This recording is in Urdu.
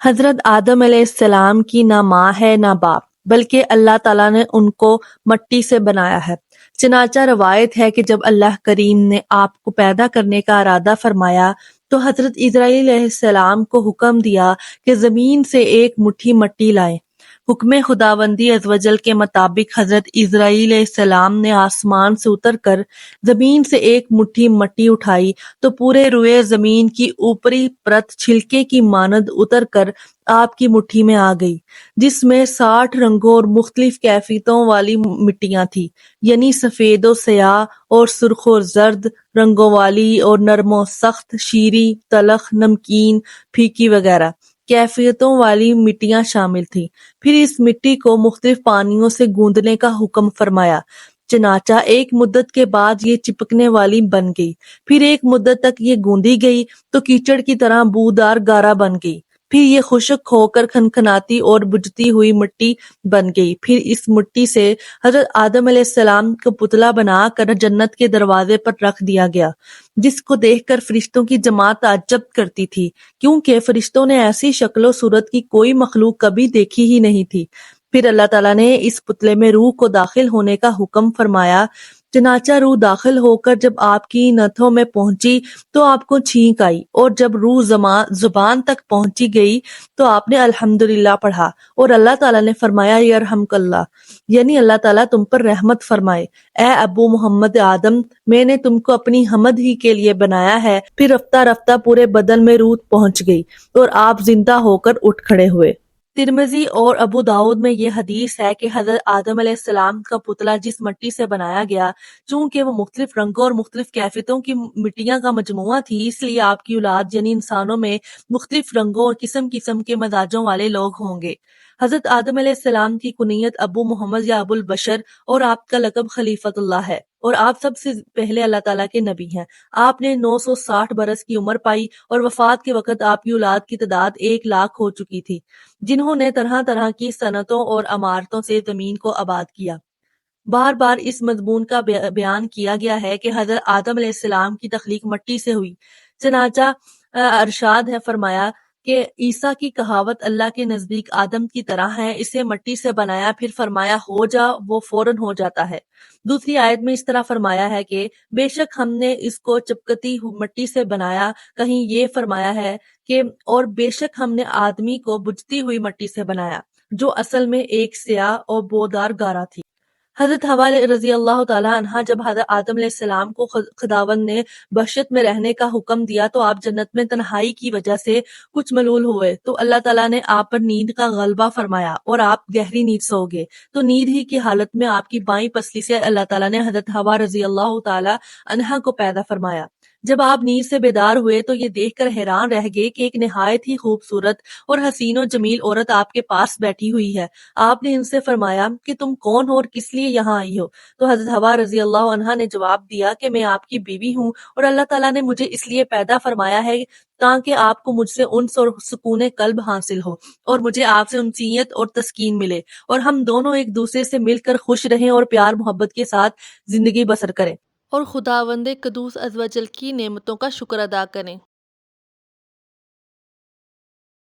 حضرت آدم علیہ السلام کی نہ ماں ہے نہ باپ، بلکہ اللہ تعالیٰ نے ان کو مٹی سے بنایا ہے۔ چنانچہ روایت ہے کہ جب اللہ کریم نے آپ کو پیدا کرنے کا ارادہ فرمایا تو حضرت اسرائیل علیہ السلام کو حکم دیا کہ زمین سے ایک مٹھی مٹی لائیں۔ حکم خداوندی عزوجل کے مطابق حضرت اسرائیل علیہ السلام نے آسمان سے اتر کر زمین سے ایک مٹھی مٹی اٹھائی تو پورے روئے زمین کی اوپری پرت چھلکے کی مانند اتر کر آپ کی مٹھی میں آ گئی، جس میں 60 رنگوں اور مختلف کیفیتوں والی مٹیاں تھی، یعنی سفید و سیاہ اور سرخ و زرد رنگوں والی اور نرم و سخت، شیریں، تلخ، نمکین، پھیکی وغیرہ کیفیتوں والی مٹیاں شامل تھیں۔ پھر اس مٹی کو مختلف پانیوں سے گوندنے کا حکم فرمایا، چنانچہ ایک مدت کے بعد یہ چپکنے والی بن گئی۔ پھر ایک مدت تک یہ گوندی گئی تو کیچڑ کی طرح بودار گارا بن گئی۔ پھر یہ خشک ہو کر کھنکھناتی اور بجھتی ہوئی مٹی بن گئی۔ پھر اس مٹی سے حضرت آدم علیہ السلام کو پتلا بنا کر جنت کے دروازے پر رکھ دیا گیا، جس کو دیکھ کر فرشتوں کی جماعت تعجب کرتی تھی، کیونکہ فرشتوں نے ایسی شکل و صورت کی کوئی مخلوق کبھی دیکھی ہی نہیں تھی۔ پھر اللہ تعالیٰ نے اس پتلے میں روح کو داخل ہونے کا حکم فرمایا، چنانچہ روح داخل ہو کر جب آپ کی نتھوں میں پہنچی تو آپ کو چھینک آئی، اور جب روح زبان تک پہنچی گئی تو آپ نے الحمدللہ پڑھا، اور اللہ تعالیٰ نے فرمایا یرحمک اللہ، یعنی اللہ تعالیٰ تم پر رحمت فرمائے۔ اے ابو محمد آدم، میں نے تم کو اپنی حمد ہی کے لیے بنایا ہے۔ پھر رفتہ رفتہ پورے بدن میں روح پہنچ گئی اور آپ زندہ ہو کر اٹھ کھڑے ہوئے۔ ترمذی اور ابو داؤد میں یہ حدیث ہے کہ حضرت آدم علیہ السلام کا پتلا جس مٹی سے بنایا گیا، چونکہ وہ مختلف رنگوں اور مختلف کیفیتوں کی مٹیاں کا مجموعہ تھی، اس لیے آپ کی اولاد یعنی انسانوں میں مختلف رنگوں اور قسم قسم کے مزاجوں والے لوگ ہوں گے۔ حضرت آدم علیہ السلام کی کنیت ابو محمد یا ابو البشر اور آپ کا لقب خلیفۃ اللہ ہے، اور آپ سب سے پہلے اللہ تعالیٰ کے نبی ہیں۔ آپ نے 960 برس کی عمر پائی اور وفات کے وقت آپ کی اولاد کی تعداد 1,00,000 ہو چکی تھی، جنہوں نے طرح طرح کی صنعتوں اور عمارتوں سے زمین کو آباد کیا۔ بار بار اس مضمون کا بیان کیا گیا ہے کہ حضرت آدم علیہ السلام کی تخلیق مٹی سے ہوئی، چنانچہ ارشاد ہے فرمایا کہ عیسیٰ کی کہاوت اللہ کے نزدیک آدم کی طرح ہے، اسے مٹی سے بنایا، پھر فرمایا ہو جا، وہ فوراً ہو جاتا ہے۔ دوسری آیت میں اس طرح فرمایا ہے کہ بے شک ہم نے اس کو چپکتی مٹی سے بنایا، کہیں یہ فرمایا ہے کہ اور بے شک ہم نے آدمی کو بجھتی ہوئی مٹی سے بنایا، جو اصل میں ایک سیاہ اور بودار گارا تھی۔ حضرت حوا رضی اللہ تعالیٰ عنہا جب حضرت آدم علیہ السلام کو خداوند نے بہشت میں رہنے کا حکم دیا تو آپ جنت میں تنہائی کی وجہ سے کچھ ملول ہوئے، تو اللہ تعالیٰ نے آپ پر نیند کا غلبہ فرمایا اور آپ گہری نیند سو گئے، تو نیند ہی کی حالت میں آپ کی بائیں پسلی سے اللہ تعالیٰ نے حضرت حوا رضی اللہ تعالیٰ عنہا کو پیدا فرمایا۔ جب آپ نیند سے بیدار ہوئے تو یہ دیکھ کر حیران رہ گئے کہ ایک نہایت ہی خوبصورت اور حسین و جمیل عورت آپ کے پاس بیٹھی ہوئی ہے۔ آپ نے ان سے فرمایا کہ تم کون ہو اور کس لیے یہاں آئی ہو؟ تو حضرت حوا رضی اللہ عنہا نے جواب دیا کہ میں آپ کی بیوی ہوں، اور اللہ تعالیٰ نے مجھے اس لیے پیدا فرمایا ہے تاکہ آپ کو مجھ سے انس اور سکون قلب حاصل ہو، اور مجھے آپ سے انسیت اور تسکین ملے، اور ہم دونوں ایک دوسرے سے مل کر خوش رہیں اور پیار محبت کے ساتھ زندگی بسر کریں، اور خداوند قدوس عز و جل کی نعمتوں کا شکر ادا کریں۔